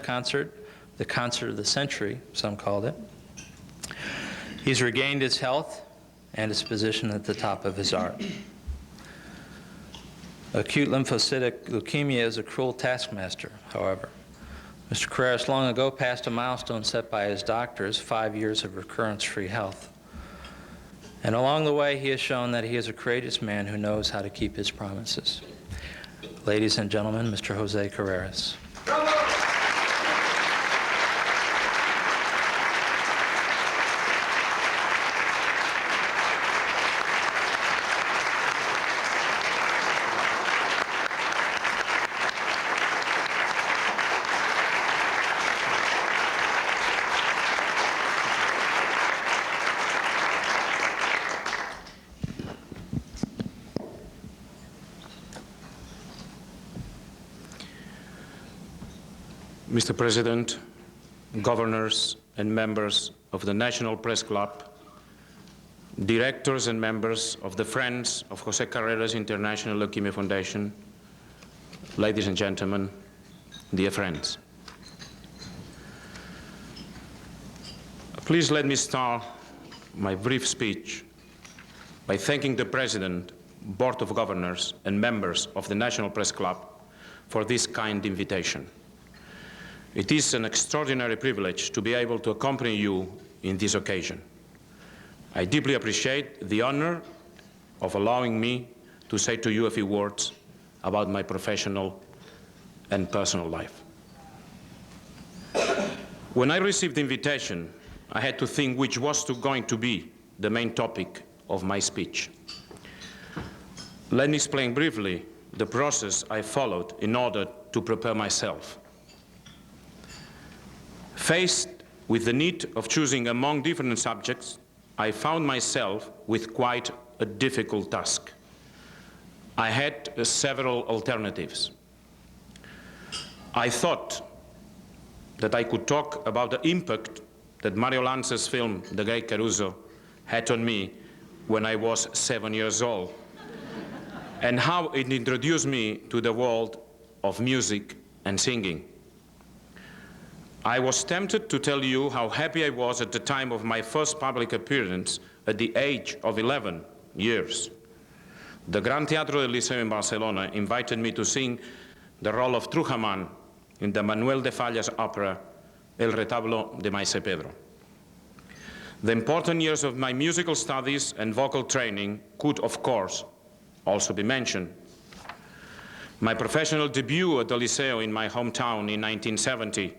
concert, the concert of the century, some called it. He's regained his health and his position at the top of his art. Acute lymphocytic leukemia is a cruel taskmaster, however. Mr. Carreras long ago passed a milestone set by his doctors, 5 years of recurrence-free health. And along the way, he has shown that he is a courageous man who knows how to keep his promises. Ladies and gentlemen, Mr. Jose Carreras. Mr. President, governors and members of the National Press Club, directors and members of the Friends of Jose Carreras International Leukemia Foundation, ladies and gentlemen, dear friends. Please let me start my brief speech by thanking the President, Board of Governors, and members of the National Press Club for this kind invitation. It is an extraordinary privilege to be able to accompany you in this occasion. I deeply appreciate the honor of allowing me to say to you a few words about my professional and personal life. When I received the invitation, I had to think which was going to be the main topic of my speech. Let me explain briefly the process I followed in order to prepare myself. Faced with the need of choosing among different subjects, I found myself with quite a difficult task. I had several alternatives. I thought that I could talk about the impact that Mario Lanza's film, The Great Caruso, had on me when I was 7 years old, and how it introduced me to the world of music and singing. I was tempted to tell you how happy I was at the time of my first public appearance at the age of 11 years. The Gran Teatro del Liceo in Barcelona invited me to sing the role of Trujaman in the Manuel de Falla's opera El Retablo de Maese Pedro. The important years of my musical studies and vocal training could, of course, also be mentioned. My professional debut at the Liceo in my hometown in 1970,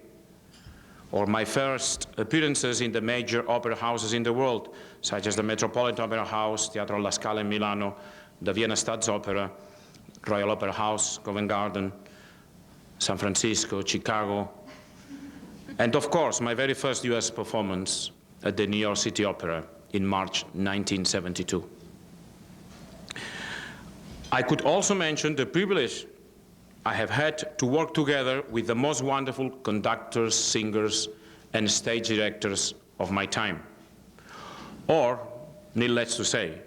or my first appearances in the major opera houses in the world, such as the Metropolitan Opera House, Teatro La Scala in Milano, the Vienna Staatsopera, Royal Opera House, Covent Garden, San Francisco, Chicago, and of course, my very first US performance at the New York City Opera in March 1972. I could also mention the privilege I have had to work together with the most wonderful conductors, singers, and stage directors of my time. Or, needless to say,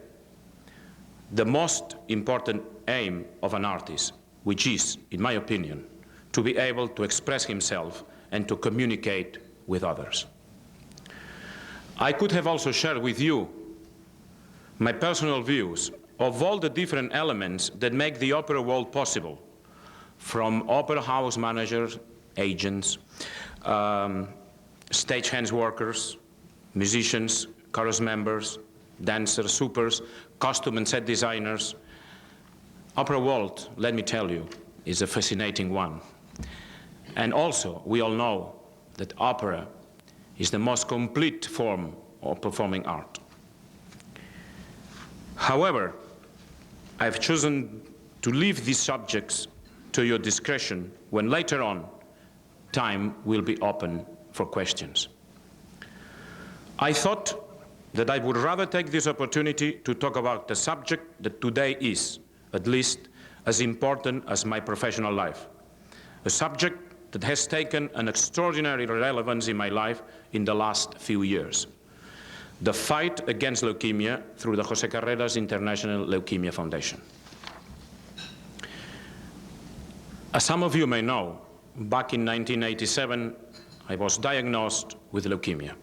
the most important aim of an artist, which is, in my opinion, to be able to express himself and to communicate with others. I could have also shared with you my personal views of all the different elements that make the opera world possible, from opera house managers, agents, stagehands workers, musicians, chorus members, dancers, supers, costume and set designers. Opera world, let me tell you, is a fascinating one. And also, we all know that opera is the most complete form of performing art. However, I've chosen to leave these subjects to your discretion when later on time will be open for questions. I thought that I would rather take this opportunity to talk about the subject that today is, at least, as important as my professional life, a subject that has taken an extraordinary relevance in my life in the last few years: the fight against leukemia through the Jose Carreras International Leukemia Foundation. As some of you may know, back in 1987, I was diagnosed with leukemia.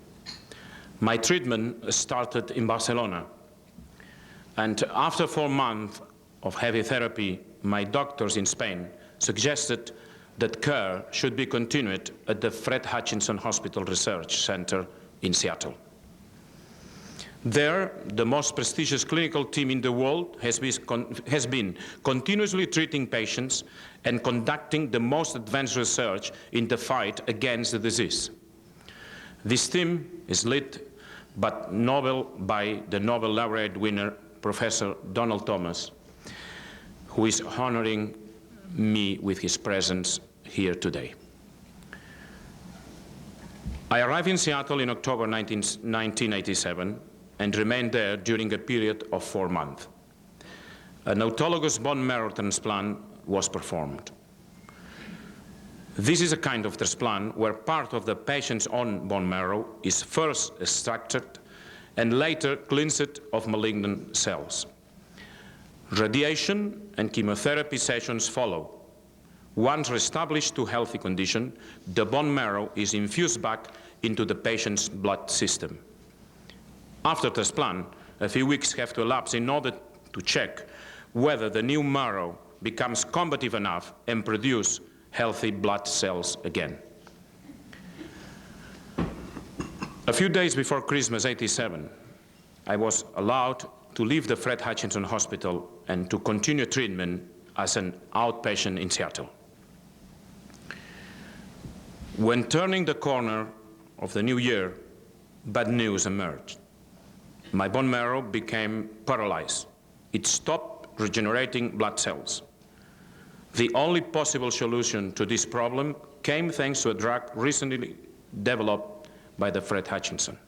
My treatment started in Barcelona, and after 4 months of heavy therapy, my doctors in Spain suggested that care should be continued at the Fred Hutchinson Hospital Research Center in Seattle. There, the most prestigious clinical team in the world has been continuously treating patients and conducting the most advanced research in the fight against the disease. This team is led by the Nobel laureate winner, Professor Donald Thomas, who is honoring me with his presence here today. I arrived in Seattle in October 1987 and remained there during a period of 4 months. An autologous bone marrow transplant was performed. This is a kind of transplant where part of the patient's own bone marrow is first extracted and later cleansed of malignant cells. Radiation and chemotherapy sessions follow. Once reestablished to healthy condition, the bone marrow is infused back into the patient's blood system. After transplant, a few weeks have to elapse in order to check whether the new marrow becomes combative enough and produce healthy blood cells again. A few days before Christmas '87, I was allowed to leave the Fred Hutchinson Hospital and to continue treatment as an outpatient in Seattle. When turning the corner of the new year, bad news emerged. My bone marrow became paralyzed. It stopped regenerating blood cells. The only possible solution to this problem came thanks to a drug recently developed by the Fred Hutchinson.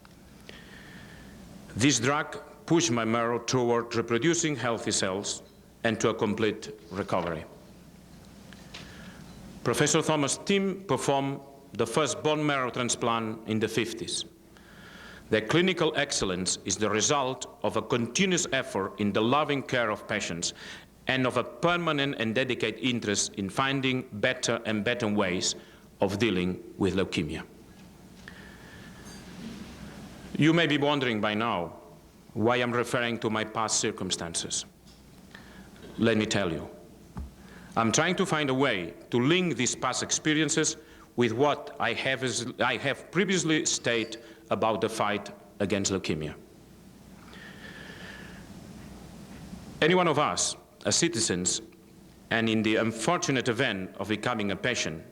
This drug pushed my marrow toward reproducing healthy cells and to a complete recovery. Professor Thomas' team performed the first bone marrow transplant in the 50s. Their clinical excellence is the result of a continuous effort in the loving care of patients and of a permanent and dedicated interest in finding better and better ways of dealing with leukemia. You may be wondering by now why I'm referring to my past circumstances. Let me tell you. I'm trying to find a way to link these past experiences with what I have previously stated about the fight against leukemia. Any one of us, as citizens, and in the unfortunate event of becoming a patient,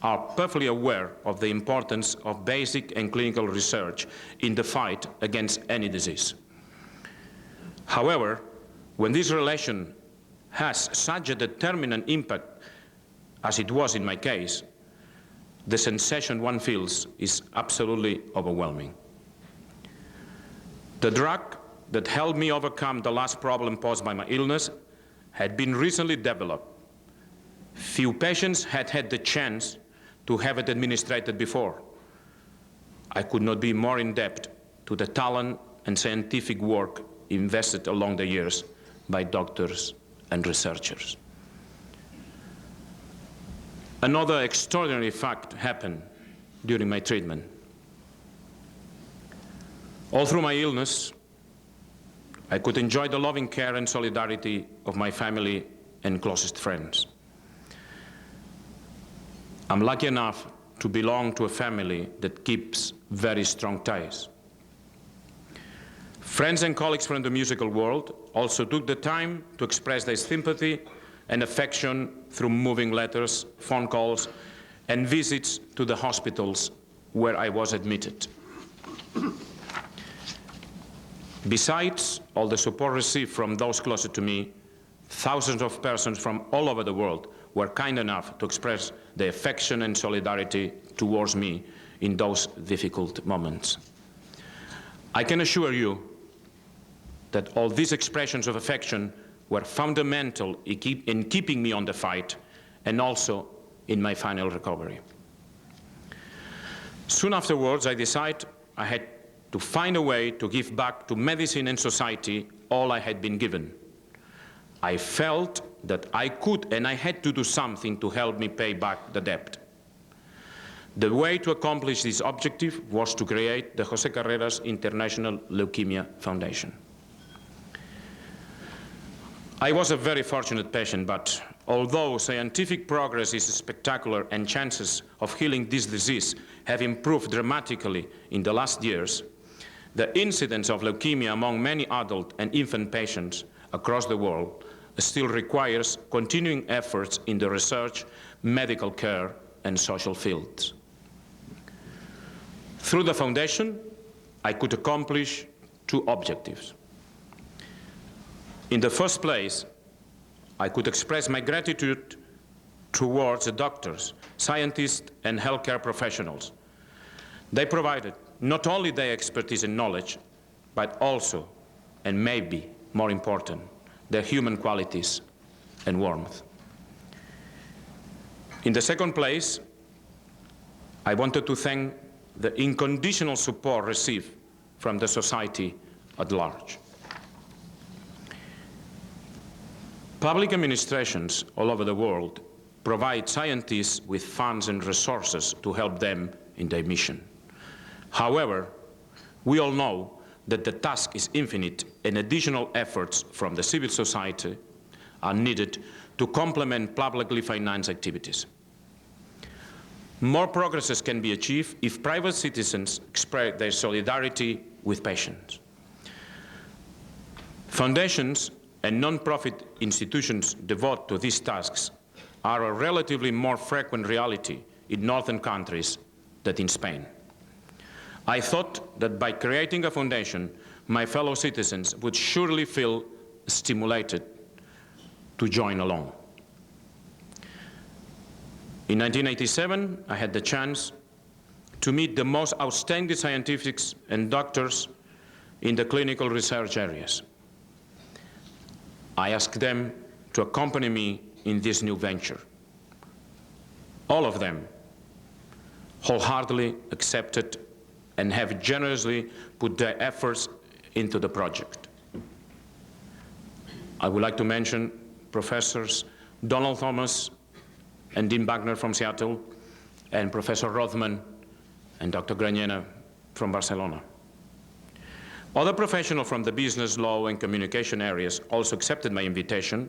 are perfectly aware of the importance of basic and clinical research in the fight against any disease. However, when this relation has such a determinant impact as it was in my case, the sensation one feels is absolutely overwhelming. The drug that helped me overcome the last problem posed by my illness had been recently developed. Few patients had had the chance to have it administered before. I could not be more indebted to the talent and scientific work invested along the years by doctors and researchers. Another extraordinary fact happened during my treatment. All through my illness, I could enjoy the loving care and solidarity of my family and closest friends. I'm lucky enough to belong to a family that keeps very strong ties. Friends and colleagues from the musical world also took the time to express their sympathy and affection through moving letters, phone calls, and visits to the hospitals where I was admitted. Besides all the support received from those closer to me, thousands of persons from all over the world were kind enough to express their affection and solidarity towards me in those difficult moments. I can assure you that all these expressions of affection were fundamental in keeping me on the fight and also in my final recovery. Soon afterwards, I decided I had to find a way to give back to medicine and society all I had been given. I felt that I could and I had to do something to help me pay back the debt. The way to accomplish this objective was to create the José Carreras International Leukemia Foundation. I was a very fortunate patient, but although scientific progress is spectacular and chances of healing this disease have improved dramatically in the last years, the incidence of leukemia among many adult and infant patients across the world still requires continuing efforts in the research, medical care, and social fields. Through the foundation, I could accomplish two objectives. In the first place, I could express my gratitude towards the doctors, scientists, and healthcare professionals. They provided not only their expertise and knowledge, but also, and maybe more important, their human qualities and warmth. In the second place, I wanted to thank the unconditional support received from the society at large. Public administrations all over the world provide scientists with funds and resources to help them in their mission. However, we all know that the task is infinite and additional efforts from the civil society are needed to complement publicly financed activities. More progress can be achieved if private citizens express their solidarity with patients. Foundations and non-profit institutions devoted to these tasks are a relatively more frequent reality in northern countries than in Spain. I thought that by creating a foundation, my fellow citizens would surely feel stimulated to join along. In 1987, I had the chance to meet the most outstanding scientists and doctors in the clinical research areas. I asked them to accompany me in this new venture. All of them wholeheartedly accepted and have generously put their efforts into the project. I would like to mention Professors Donald Thomas and Dean Wagner from Seattle, and Professor Rothman and Dr. Granyena from Barcelona. Other professionals from the business, law, and communication areas also accepted my invitation,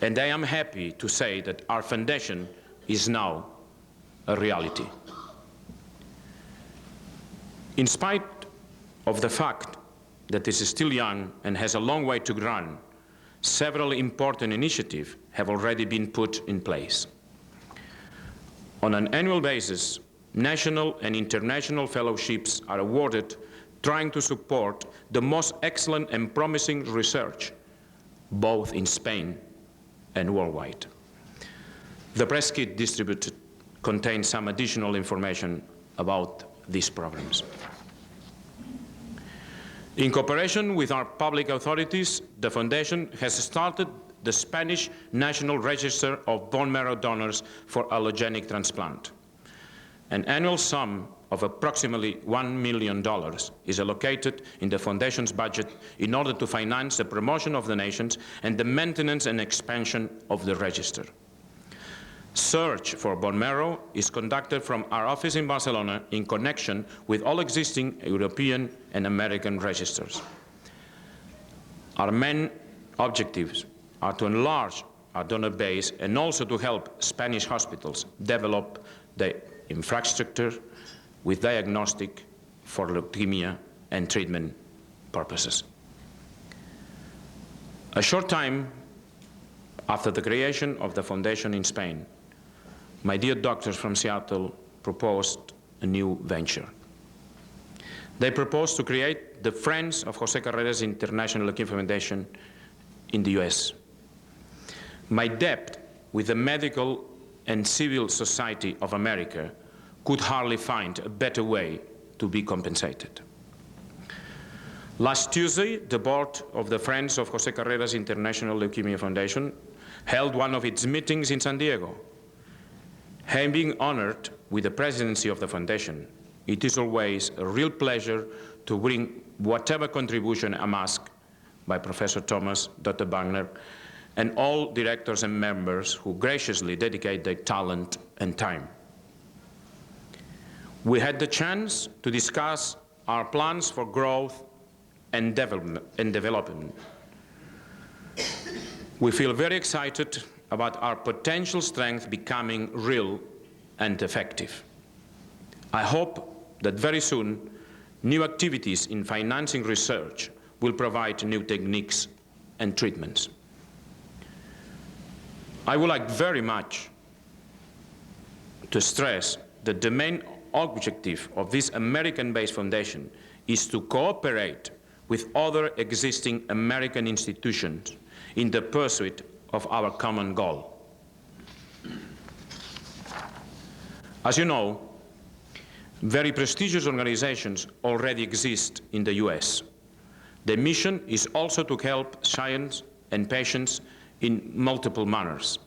and I am happy to say that our foundation is now a reality. In spite of the fact that this is still young and has a long way to run, several important initiatives have already been put in place. On an annual basis, national and international fellowships are awarded trying to support the most excellent and promising research, both in Spain and worldwide. The press kit distributed contains some additional information about these programs. In cooperation with our public authorities, the Foundation has started the Spanish National Register of Bone Marrow Donors for Allogenic Transplant. An annual sum of approximately $1 million is allocated in the Foundation's budget in order to finance the promotion of donations and the maintenance and expansion of the register. Search for bone marrow is conducted from our office in Barcelona in connection with all existing European and American registers. Our main objectives are to enlarge our donor base and also to help Spanish hospitals develop the infrastructure with diagnostic for leukemia and treatment purposes. A short time after the creation of the foundation in Spain, my dear doctors from Seattle proposed a new venture. They proposed to create the Friends of José Carreras International Leukemia Foundation in the US. My debt with the medical and civil society of America could hardly find a better way to be compensated. Last Tuesday, the board of the Friends of José Carreras International Leukemia Foundation held one of its meetings in San Diego. Having honored with the presidency of the foundation, it is always a real pleasure to bring whatever contribution I'm asked by Professor Thomas, Dr. Wagner, and all directors and members who graciously dedicate their talent and time. We had the chance to discuss our plans for growth and development. We feel very excited about our potential strength becoming real and effective. I hope that very soon, new activities in financing research will provide new techniques and treatments. I would like very much to stress that the main objective of this American-based foundation is to cooperate with other existing American institutions in the pursuit of our common goal. As you know, very prestigious organizations already exist in the US. The mission is also to help science and patients in multiple manners.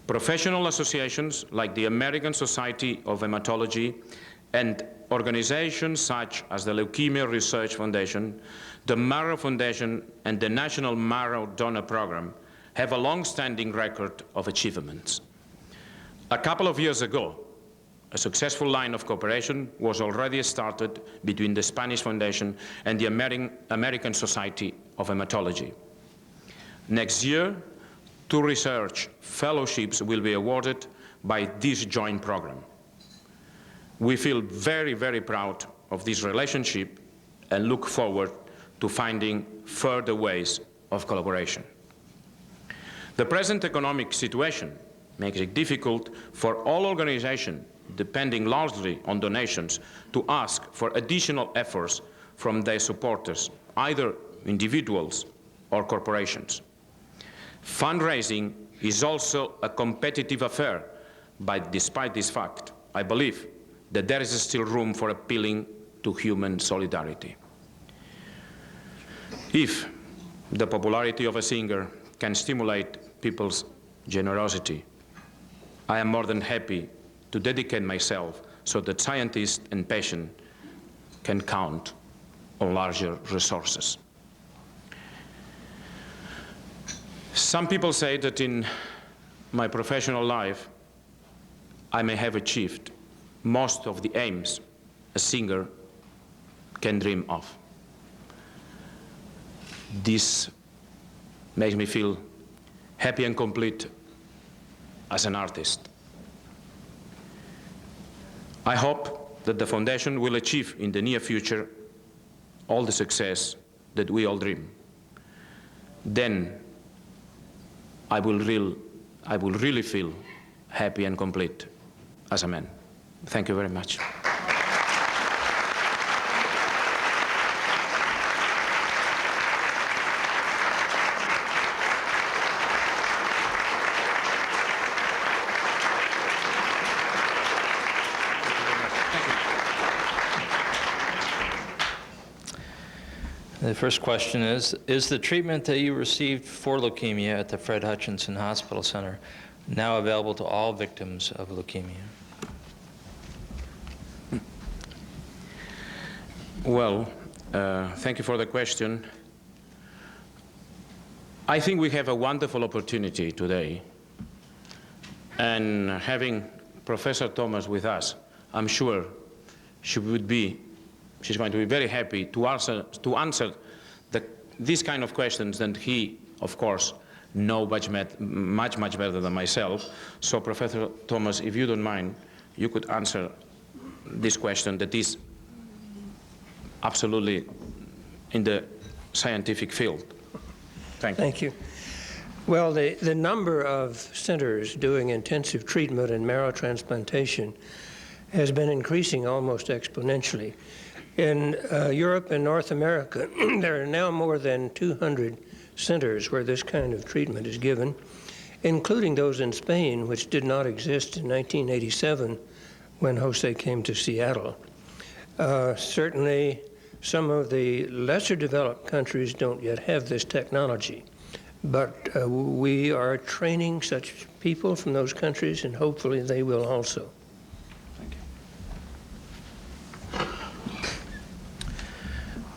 Professional associations like the American Society of Hematology and organizations such as the Leukemia Research Foundation, the Marrow Foundation, and the National Marrow Donor Program have a long-standing record of achievements. A couple of years ago, a successful line of cooperation was already started between the Spanish Foundation and the American Society of Hematology. Next year, 2 research fellowships will be awarded by this joint program. We feel very, very proud of this relationship and look forward to finding further ways of collaboration. The present economic situation makes it difficult for all organizations, depending largely on donations, to ask for additional efforts from their supporters, either individuals or corporations. Fundraising is also a competitive affair, but despite this fact, I believe that there is still room for appealing to human solidarity. If the popularity of a singer can stimulate people's generosity, I am more than happy to dedicate myself so that scientists and patients can count on larger resources. Some people say that in my professional life, I may have achieved most of the aims a singer can dream of. This makes me feel happy and complete as an artist. I hope that the Foundation will achieve in the near future all the success that we all dream. Then I will really feel happy and complete as a man. Thank you very much. The first question is the treatment that you received for leukemia at the Fred Hutchinson Hospital Center now available to all victims of leukemia? Well, thank you for the question. I think we have a wonderful opportunity today, and having Professor Thomas with us, I'm sure she's going to be very happy to answer these kind of questions that he, of course, knows much better than myself. So, Professor Thomas, if you don't mind, you could answer this question that is absolutely in the scientific field. Thank you. Thank you. Well, the number of centers doing intensive treatment and marrow transplantation has been increasing almost exponentially. In Europe and North America, there are now more than 200 centers where this kind of treatment is given, including those in Spain, which did not exist in 1987 when Jose came to Seattle. Certainly, some of the lesser developed countries don't yet have this technology, but we are training such people from those countries, and hopefully they will also.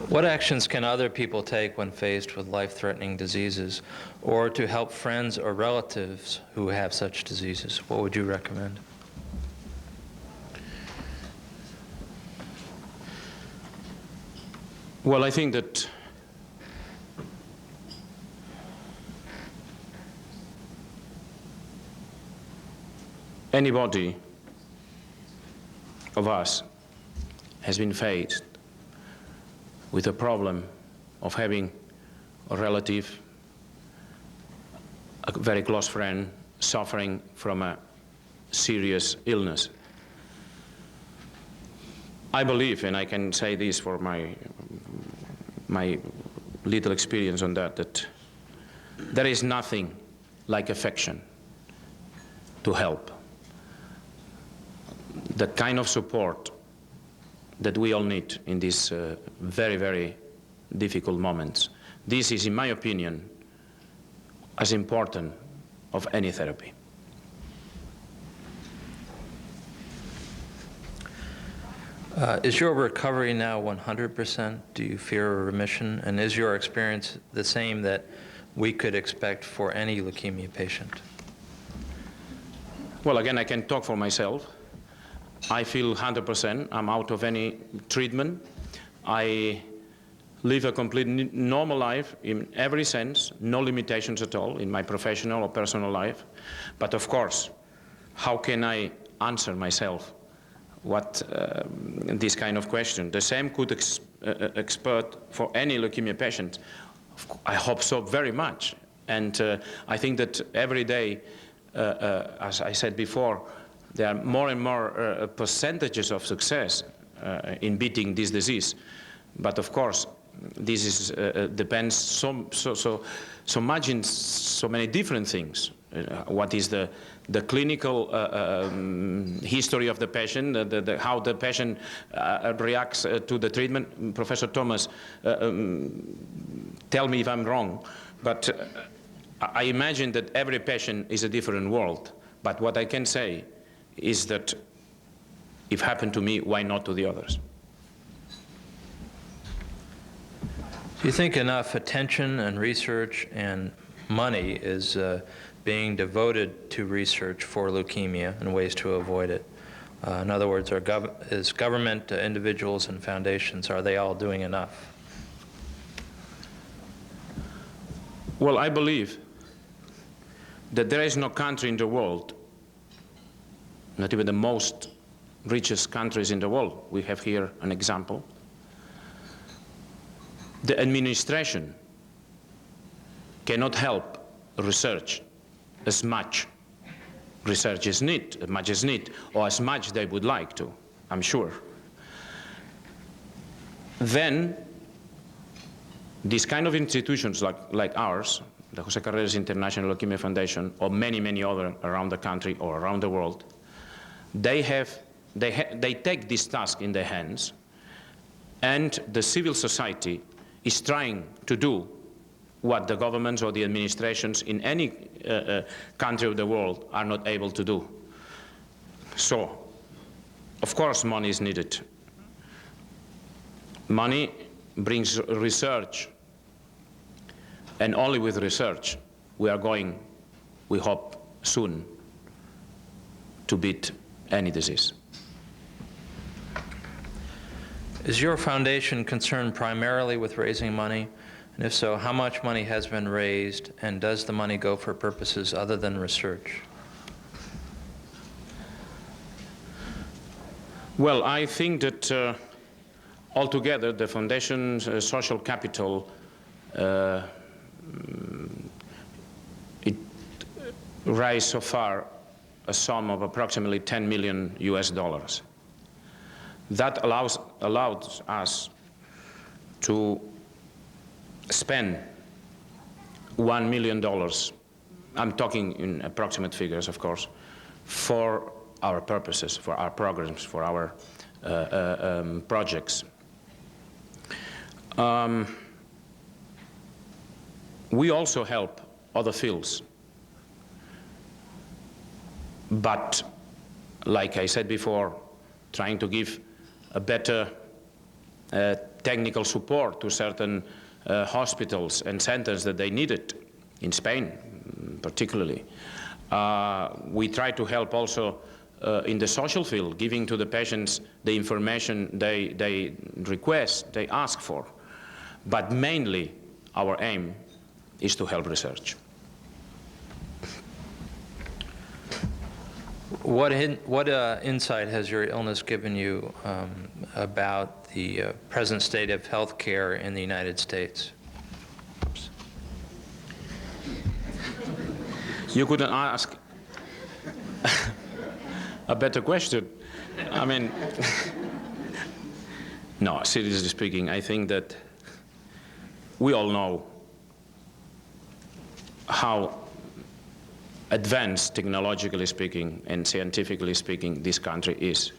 What actions can other people take when faced with life-threatening diseases, or to help friends or relatives who have such diseases? What would you recommend? Well, I think that anybody of us has been faced with a problem of having a relative, a very close friend, suffering from a serious illness. I believe, and I can say this for my little experience on that, that there is nothing like affection to help. That kind of support that we all need in these very, very difficult moments. This is, in my opinion, as important of any therapy. Is your recovery now 100%? Do you fear a remission? And is your experience the same that we could expect for any leukemia patient? Well, again, I can talk for myself. I feel 100%. I'm out of any treatment. I live a completely normal life in every sense, no limitations at all in my professional or personal life. But of course, how can I answer myself what this kind of question? The same could expert for any leukemia patient. I hope so very much. And I think that every day, as I said before, there are more and more percentages of success in beating this disease. But of course, this is, depends so much in so many different things. What is the clinical history of the patient, how the patient reacts to the treatment. Professor Thomas, tell me if I'm wrong, but I imagine that every patient is a different world. But what I can say is that if it happened to me, why not to the others? Do you think enough attention and research and money is being devoted to research for leukemia and ways to avoid it? In other words, is government, individuals, and foundations, are they all doing enough? Well, I believe that there is no country in the world, not even the most richest countries in the world. We have here an example. The administration cannot help research as much research is needed, or as much they would like to, I'm sure. Then, these kind of institutions like ours, the José Carreras International Leukemia Foundation, or many, many other around the country or around the world, they take this task in their hands, and the civil society is trying to do what the governments or the administrations in any country of the world are not able to do. So, of course, money is needed. Money brings research, and only with research we are going, we hope, soon to beat any disease. Is your foundation concerned primarily with raising money? And if so, how much money has been raised, and does the money go for purposes other than research? Well, I think that altogether the foundation's social capital, it raised so far a sum of approximately $10 million US. That allows us to spend $1 million, I'm talking in approximate figures, of course, for our purposes, for our programs, for our projects. We also help other fields, but like I said before, trying to give a better technical support to certain hospitals and centers that they needed, in Spain particularly. We try to help also in the social field, giving to the patients the information they request, they ask for. But mainly, our aim is to help research. What insight has your illness given you about the present state of health care in the United States? You couldn't ask a better question. I mean, no, seriously speaking, I think that we all know how advanced, technologically speaking and scientifically speaking, this country is.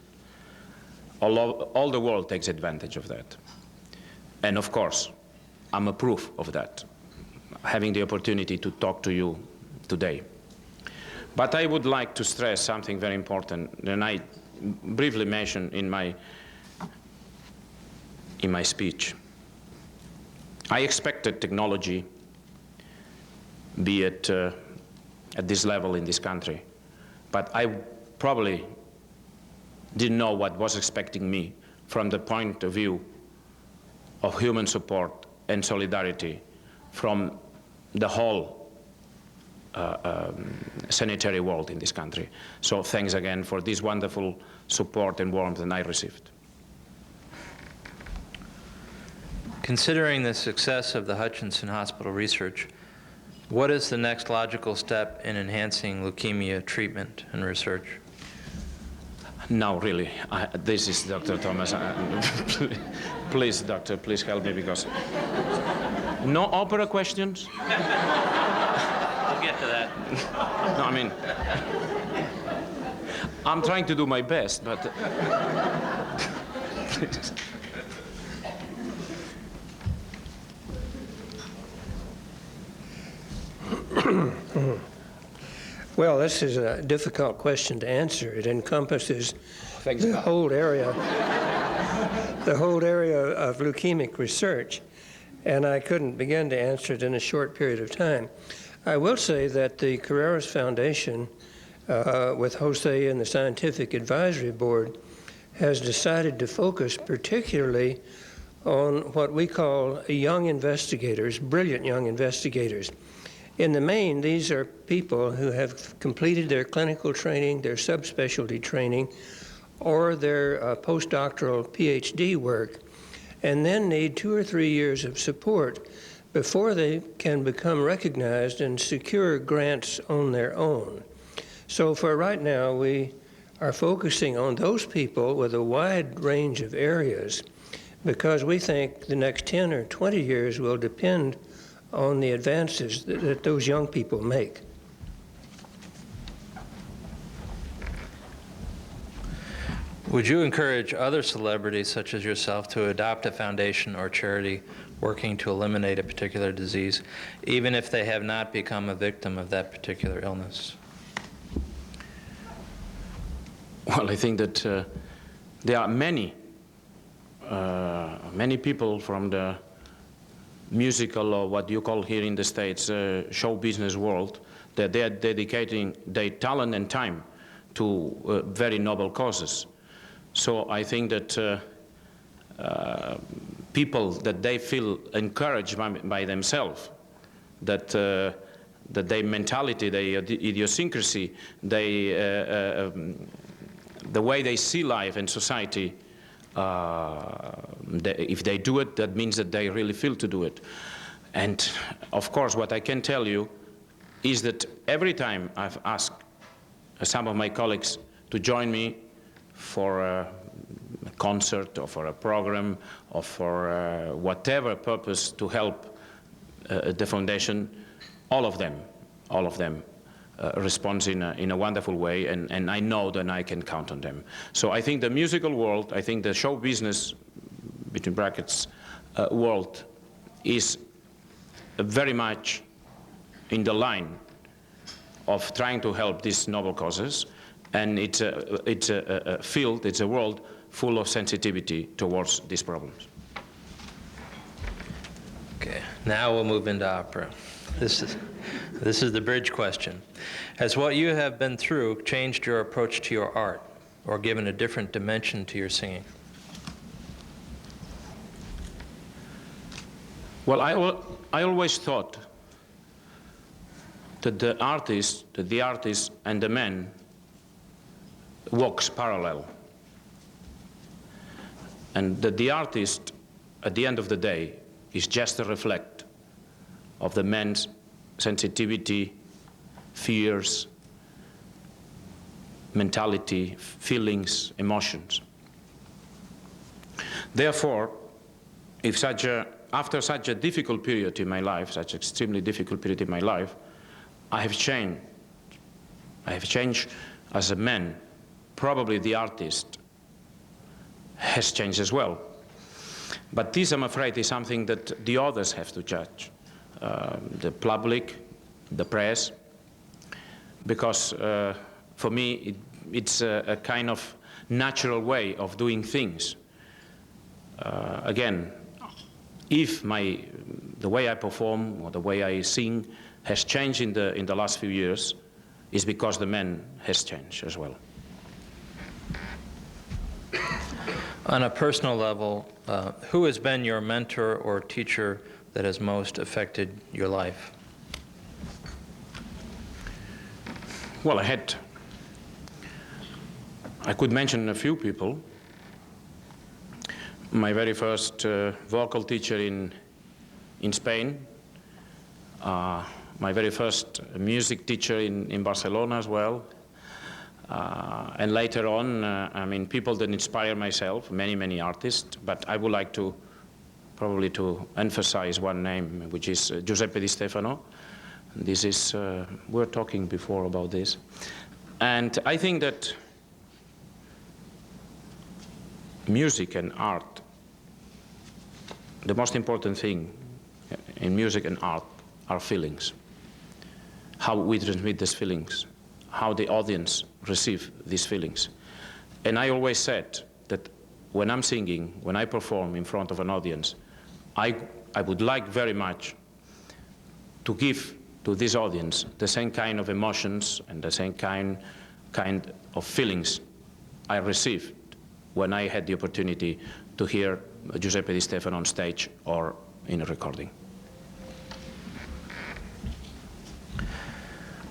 All the world takes advantage of that. And of course, I'm a proof of that, having the opportunity to talk to you today. But I would like to stress something very important, and I briefly mentioned in my speech. I expected technology, be it at this level in this country, but I probably didn't know what was expecting me from the point of view of human support and solidarity from the whole sanitary world in this country. So thanks again for this wonderful support and warmth that I received. Considering the success of the Hutchinson Hospital research, what is the next logical step in enhancing leukemia treatment and research? No, really, this is Dr. Thomas. Please, doctor, please help me, because... No opera questions? We'll get to that. No, I mean, I'm trying to do my best, but... Well, this is a difficult question to answer. It encompasses the whole area of leukemic research, and I couldn't begin to answer it in a short period of time. I will say that the Carreras Foundation, with Jose and the Scientific Advisory Board, has decided to focus particularly on what we call young investigators, brilliant young investigators. In the main, these are people who have completed their clinical training, their subspecialty training, or their postdoctoral PhD work, and then need 2 or 3 years of support before they can become recognized and secure grants on their own. So for right now, we are focusing on those people with a wide range of areas, because we think the next 10 or 20 years will depend on the advances that those young people make. Would you encourage other celebrities such as yourself to adopt a foundation or charity working to eliminate a particular disease, even if they have not become a victim of that particular illness? Well, I think that there are many people from the musical, or what you call here in the States, show business world, that they are dedicating their talent and time to very noble causes. So I think that people, that they feel encouraged by themselves, that their mentality, their idiosyncrasy, the way they see life and society, if they do it, that means that they really feel to do it. And of course, what I can tell you is that every time I've asked some of my colleagues to join me for a concert or for a program or for whatever purpose to help the foundation, all of them responds in a wonderful way, and I know that I can count on them. So I think the musical world, I think the show business, between brackets, world is very much in the line of trying to help these noble causes, and it's a field, it's a world full of sensitivity towards these problems. Okay, now we'll move into opera. This is the bridge question. Has what you have been through changed your approach to your art or given a different dimension to your singing? Well, I always thought that the artist and the man walks parallel. And that the artist, at the end of the day, is just a reflect of the man's sensitivity, fears, mentality, feelings, emotions. Therefore, after such a difficult period in my life, such an extremely difficult period in my life, I have changed. I have changed as a man. Probably the artist has changed as well. But this, I'm afraid, is something that the others have to judge. The public, the press, because for me it's a kind of natural way of doing things. Again, if the way I perform or the way I sing has changed in the last few years, is because the man has changed as well. On a personal level, who has been your mentor or teacher that has most affected your life? Well, I could mention a few people. My very first vocal teacher in Spain, my very first music teacher in Barcelona as well, and later on, I mean, people that inspire myself, many artists, but I would like to probably to emphasize one name, which is Giuseppe Di Stefano. This is, we were talking before about this. And I think that music and art, the most important thing in music and art are feelings. How we transmit these feelings, how the audience receive these feelings. And I always said that when I'm singing, when I perform in front of an audience, I would like very much to give to this audience the same kind of emotions and the same kind of feelings I received when I had the opportunity to hear Giuseppe Di Stefano on stage or in a recording.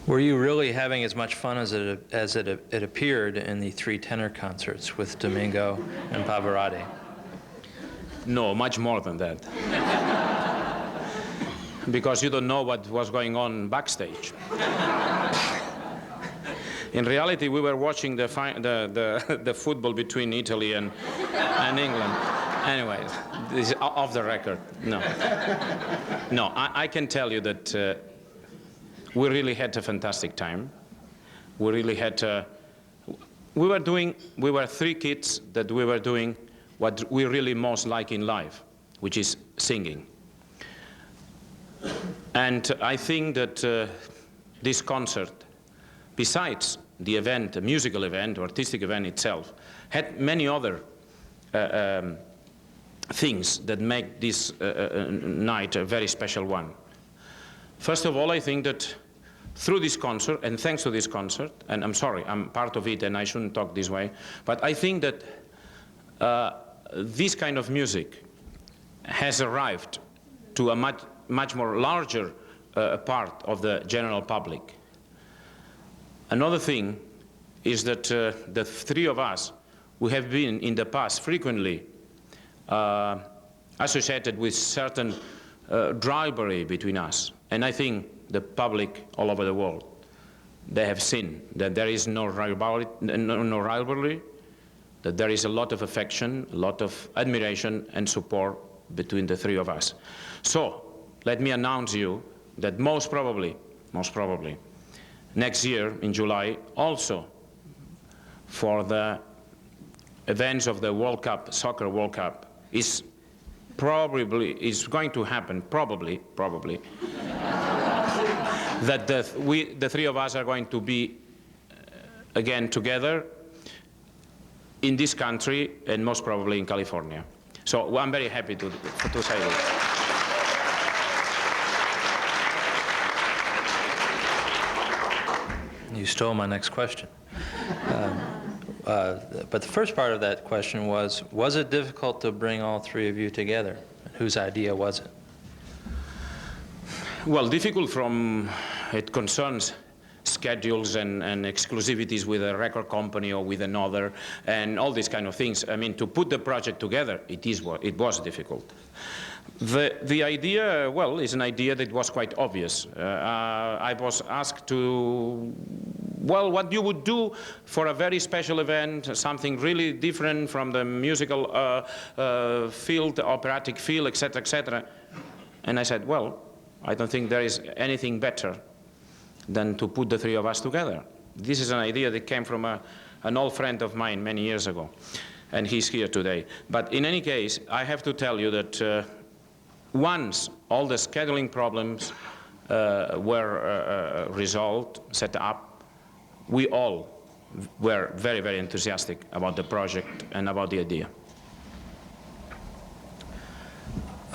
Were you really having as much fun as it appeared in the 3 tenor concerts with Domingo and Pavarotti? No, much more than that. Because you don't know what was going on backstage. In reality, we were watching the football between Italy and England. Anyway, this is off the record. No. No, I can tell you that we really had a fantastic time. We really had we were 3 kids that we were doing what we really most like in life, which is singing. And I think that this concert, besides the event, a musical event or artistic event itself, had many other things that make this night a very special one. First of all, I think that through this concert, and thanks to this concert, and I'm sorry, I'm part of it and I shouldn't talk this way, but I think that this kind of music has arrived to a much more larger part of the general public. Another thing is that the 3 of us, we have been in the past frequently associated with certain rivalry between us. And I think the public all over the world, they have seen that there is no rivalry, that there is a lot of affection, a lot of admiration and support between the 3 of us. So let me announce you that most probably, next year in July, also for the events of the World Cup, Soccer World Cup, is going to happen, probably, that the 3 of us are going to be again together in this country and most probably in California. So I'm very happy to say this. You stole my next question. But the first part of that question was it difficult to bring all three of you together? Whose idea was it? Well, difficult from it concerns schedules and exclusivities with a record company or with another, and all these kind of things. I mean, to put the project together, it was difficult. The idea, well, is an idea that was quite obvious. I was asked to, well, what you would do for a very special event, something really different from the musical field, the operatic field, etc., etc. And I said, well, I don't think there is anything better than to put the three of us together. This is an idea that came from an old friend of mine many years ago, and he's here today. But in any case, I have to tell you that once all the scheduling problems were resolved, set up, we all were very, very enthusiastic about the project and about the idea.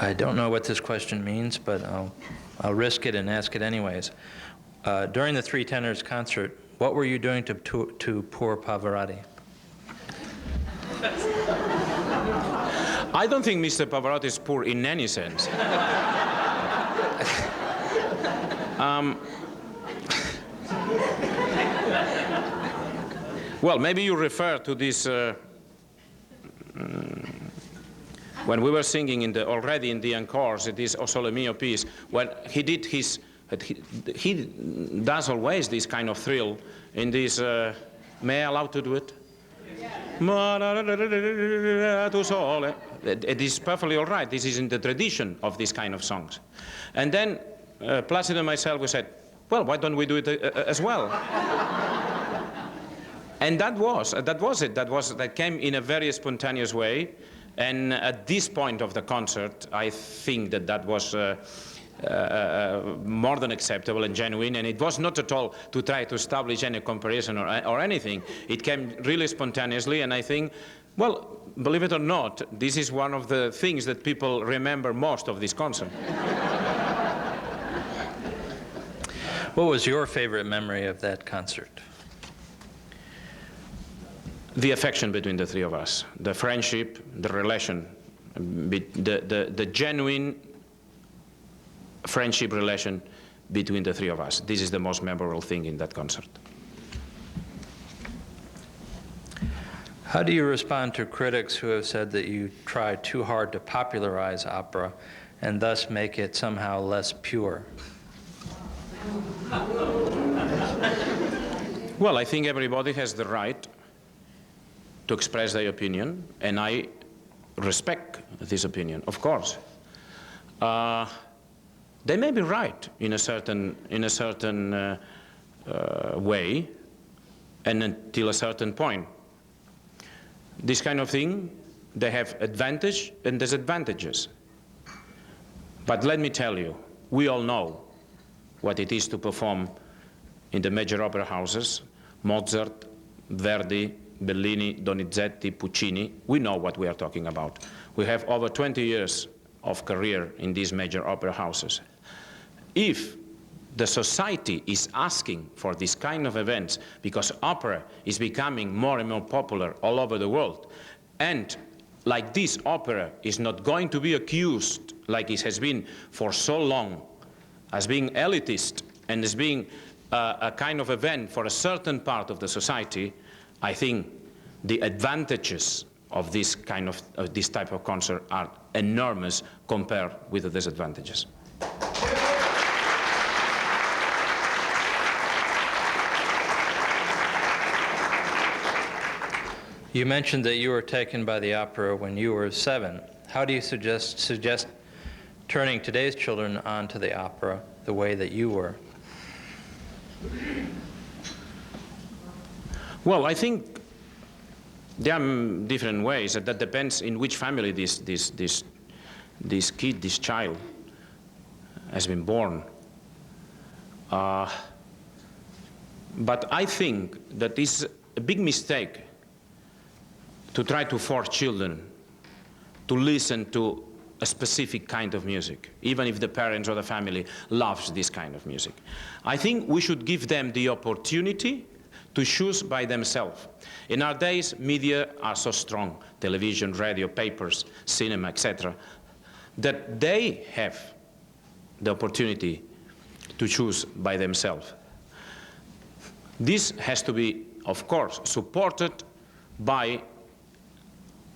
I don't know what this question means, but I'll risk it and ask it anyways. During the Three Tenors concert, what were you doing to poor Pavarotti? I don't think Mr. Pavarotti is poor in any sense. Well, maybe you refer to this when we were singing already in the encores, this O Sole Mio piece, when he did his, he does always this kind of thrill in this, may I allow to do it? It is perfectly all right. This is in the tradition of this kind of songs. And then Placido and myself, we said, well, why don't we do it as well? And that was it. That came in a very spontaneous way. And at this point of the concert, I think that was more than acceptable and genuine, and it was not at all to try to establish any comparison or anything. It came really spontaneously, and I think, well, believe it or not, this is one of the things that people remember most of this concert. What was your favorite memory of that concert? The affection between the three of us, the friendship, the relation, the genuine friendship relation between the three of us. This is the most memorable thing in that concert. How do you respond to critics who have said that you try too hard to popularize opera and thus make it somehow less pure? Well, I think everybody has the right to express their opinion, and I respect this opinion, of course. They may be right in a certain way, and until a certain point. This kind of thing, they have advantage and disadvantages. But let me tell you, we all know what it is to perform in the major opera houses, Mozart, Verdi, Bellini, Donizetti, Puccini. We know what we are talking about. We have over 20 years of career in these major opera houses. If the society is asking for this kind of events because opera is becoming more and more popular all over the world, and like this opera is not going to be accused, like it has been for so long, as being elitist and as being a kind of event for a certain part of the society, I think the advantages of this type of concert are enormous compared with the disadvantages. You mentioned that you were taken by the opera when you were 7. How do you suggest turning today's children onto the opera the way that you were? Well, I think there are different ways. That depends in which family this child has been born. But I think that it's a big mistake to try to force children to listen to a specific kind of music, even if the parents or the family loves this kind of music. I think we should give them the opportunity to choose by themselves. In our days, media are so strong, television, radio, papers, cinema, etc., that they have the opportunity to choose by themselves. This has to be, of course, supported by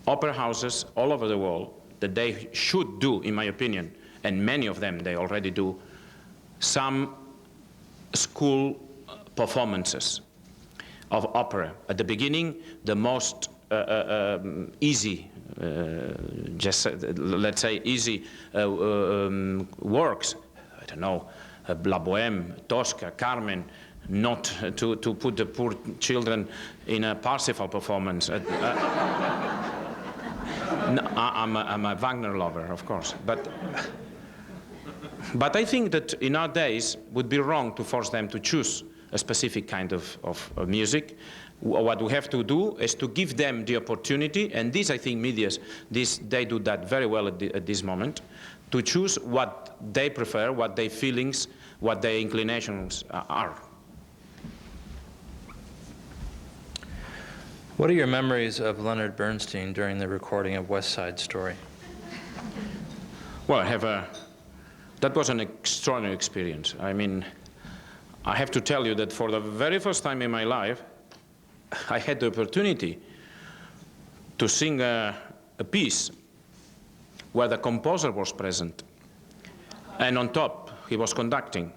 opera houses all over the world, that they should do, in my opinion, and many of them they already do, some school performances of opera. At the beginning, the most easy, let's say easy works, I don't know, La Bohème, Tosca, Carmen, not to put the poor children in a Parsifal performance. No, I'm a Wagner lover, of course, but I think that in our days it would be wrong to force them to choose a specific kind of music. What we have to do is to give them the opportunity, and this, I think, medias, they do that very well at this moment, to choose what they prefer, what their feelings, what their inclinations are. What are your memories of Leonard Bernstein during the recording of West Side Story? Well, that was an extraordinary experience. I mean, I have to tell you that for the very first time in my life, I had the opportunity to sing a piece where the composer was present, and on top, he was conducting.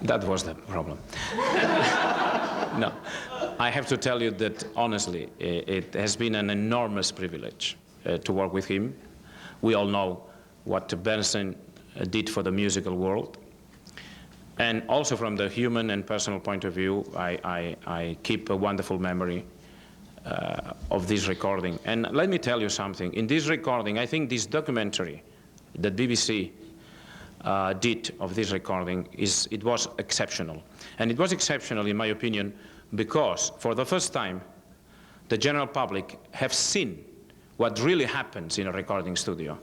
That was the problem. No, I have to tell you that, honestly, it has been an enormous privilege to work with him. We all know what Bernstein did for the musical world. And also from the human and personal point of view, I keep a wonderful memory of this recording. And let me tell you something. In this recording, I think this documentary that BBC did of this recording, it was exceptional. And it was exceptional, in my opinion, because for the first time, the general public have seen what really happens in a recording studio.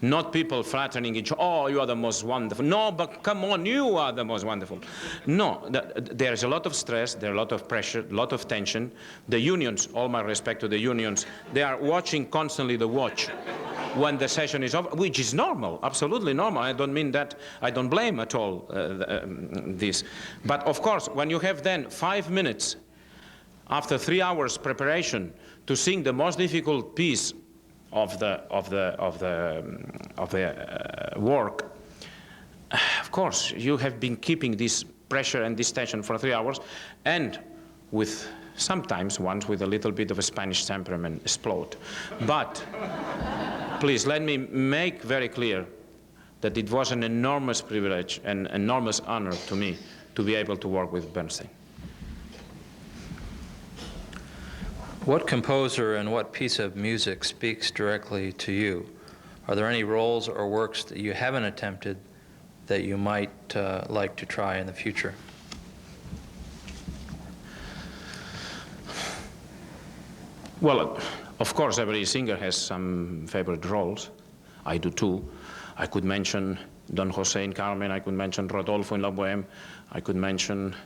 Not people flattering each other, oh, you are the most wonderful. No, but come on, you are the most wonderful. No, there is a lot of stress, there is a lot of pressure, a lot of tension. The unions, all my respect to the unions, they are watching constantly the watch when the session is over, which is normal, absolutely normal. I don't mean that, I don't blame at all this. But of course, when you have then 5 minutes after 3 hours preparation to sing the most difficult piece of the work, of course, you have been keeping this pressure and this tension for 3 hours, and with sometimes ones with a little bit of a Spanish temperament explode. But please let me make very clear that it was an enormous privilege and enormous honor to me to be able to work with Bernstein. What composer and what piece of music speaks directly to you? Are there any roles or works that you haven't attempted that you might like to try in the future? Well, of course, every singer has some favorite roles. I do too. I could mention Don Jose in Carmen, I could mention Rodolfo in La Bohème, I could mention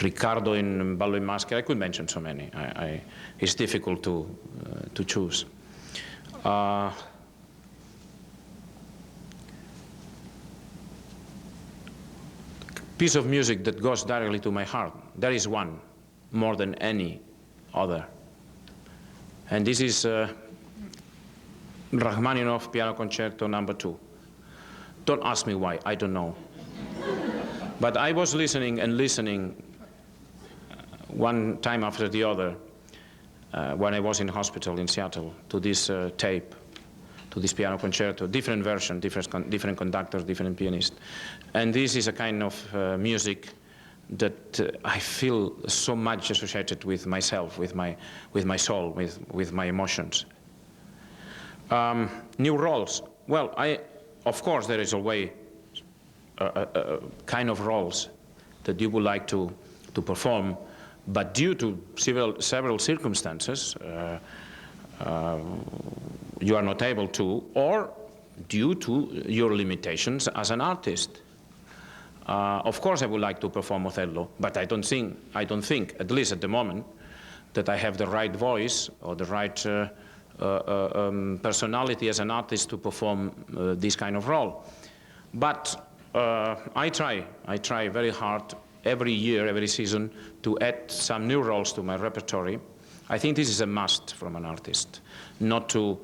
Ricardo in Ballo in Maschera. I could mention so many. It's difficult to choose. Piece of music that goes directly to my heart. There is one, more than any other. And this is Rachmaninoff Piano Concerto No. 2. Don't ask me why, I don't know. But I was listening and listening one time after the other when I was in hospital in Seattle to this tape, to this piano concerto, different version, different conductors, different pianists. And this is a kind of music that I feel so much associated with myself, with my soul, with my emotions. New roles. Well, of course there is a way, kind of roles that you would like to perform, but due to several circumstances, you are not able to, or due to your limitations as an artist. Of course, I would like to perform Othello, but I don't think, at least at the moment, that I have the right voice or the right personality as an artist to perform this kind of role. But I try very hard every year, every season, to add some new roles to my repertory. I think this is a must from an artist, not to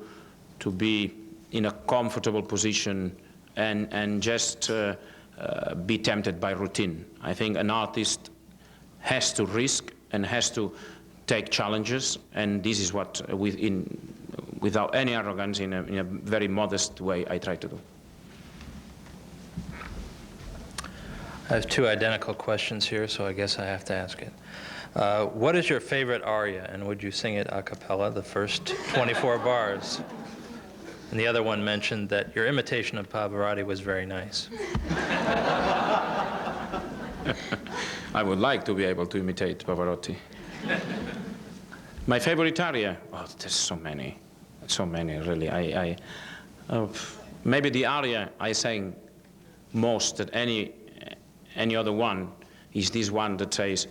be in a comfortable position and just be tempted by routine. I think an artist has to risk and has to take challenges, and this is what, without any arrogance, in a very modest way, I try to do. I have two identical questions here, so I guess I have to ask it. What is your favorite aria, and would you sing it a cappella, the first 24 bars? And the other one mentioned that your imitation of Pavarotti was very nice. I would like to be able to imitate Pavarotti. My favorite aria? Oh, there's so many, really. Maybe the aria I sang most at any other one is this one that says,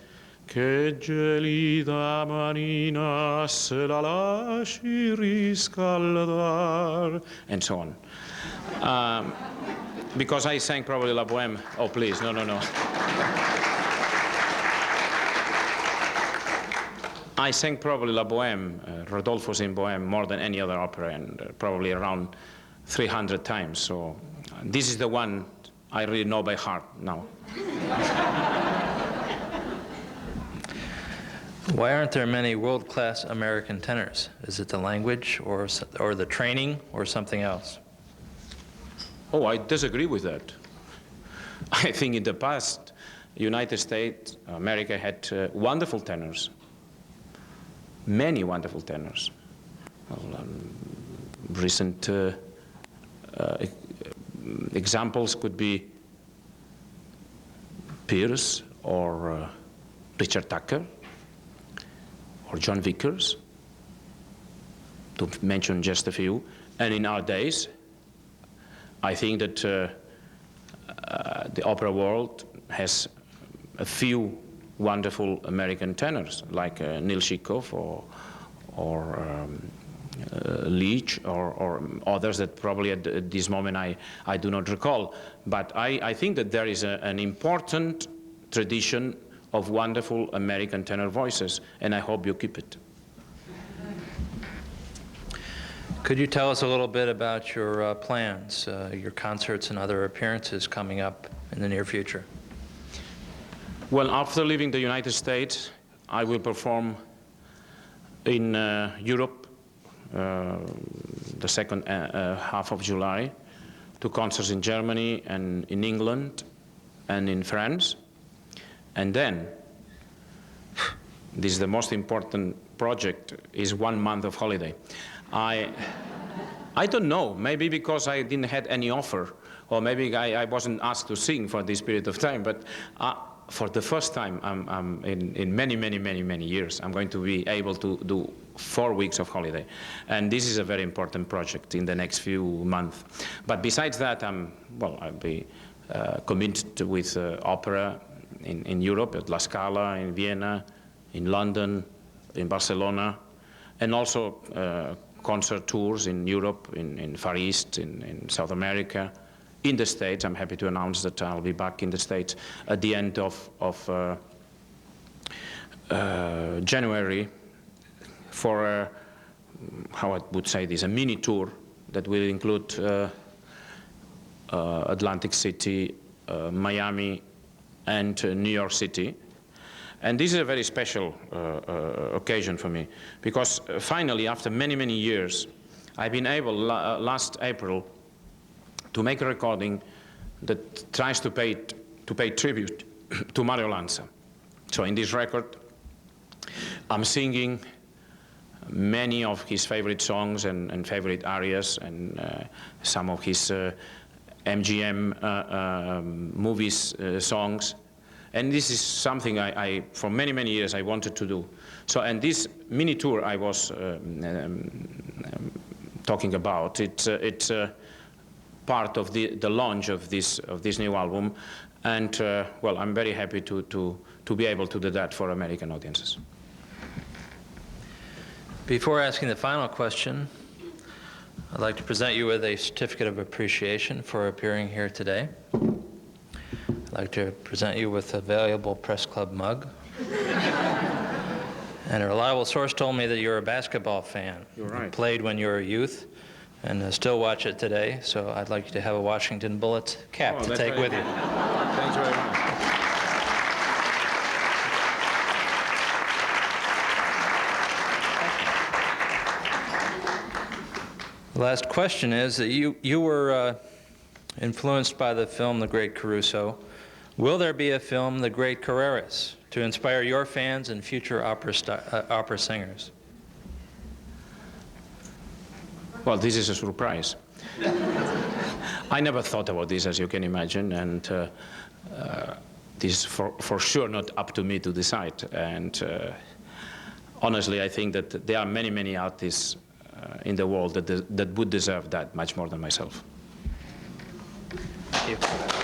"Che gelida manina se la lasci riscaldar," and so on. Because I sang probably La Bohème. Oh, please, no. I sang probably La Bohème, Rodolfo's in Bohème, more than any other opera, and probably around 300 times. So this is the one I really know by heart now. Why aren't there many world-class American tenors? Is it the language or the training or something else? Oh, I disagree with that. I think in the past, United States, America had wonderful tenors, many wonderful tenors. Well, recent examples could be Pierce or Richard Tucker or John Vickers, to mention just a few. And in our days, I think that the opera world has a few wonderful American tenors, like Neil Shikoff or Leach or others that probably at this moment I do not recall. But I think that there is an important tradition of wonderful American tenor voices, and I hope you keep it. Could you tell us a little bit about your plans, your concerts and other appearances coming up in the near future? Well, after leaving the United States, I will perform in Europe the second half of July, 2 concerts in Germany and in England and in France. And then, this is the most important project, is 1 month of holiday. I don't know, maybe because I didn't have any offer, or maybe I wasn't asked to sing for this period of time, but for the first time in many years, I'm going to be able to do 4 weeks of holiday. And this is a very important project in the next few months. But besides that, I'll be committed with opera in Europe, at La Scala, in Vienna, in London, in Barcelona, and also concert tours in Europe, in Far East, in South America, in the States. I'm happy to announce that I'll be back in the States at the end of January for, how I would say this, a mini tour that will include Atlantic City, Miami, and New York City. And this is a very special occasion for me, because finally, after many years, I've been able, last April, to make a recording that tries to pay tribute to Mario Lanza. So in this record, I'm singing many of his favorite songs and favorite arias, and some of his MGM movies songs, And this is something for many, many years I wanted to do. So, and this mini tour I was talking about, it's part of the launch of this new album. And, well, I'm very happy to be able to do that for American audiences. Before asking the final question, I'd like to present you with a certificate of appreciation for appearing here today. I'd like to present you with a valuable Press Club mug. And a reliable source told me that you're a basketball fan. You're right. You played when you were a youth and still watch it today, so I'd like you to have a Washington Bullets cap to take with you. Thanks very much. The last question is that you were influenced by the film The Great Caruso. Will there be a film, The Great Carreras, to inspire your fans and future opera singers? Well, this is a surprise. I never thought about this, as you can imagine, and this is for sure not up to me to decide. And honestly, I think that there are many, many artists in the world that would deserve that much more than myself. Thank you.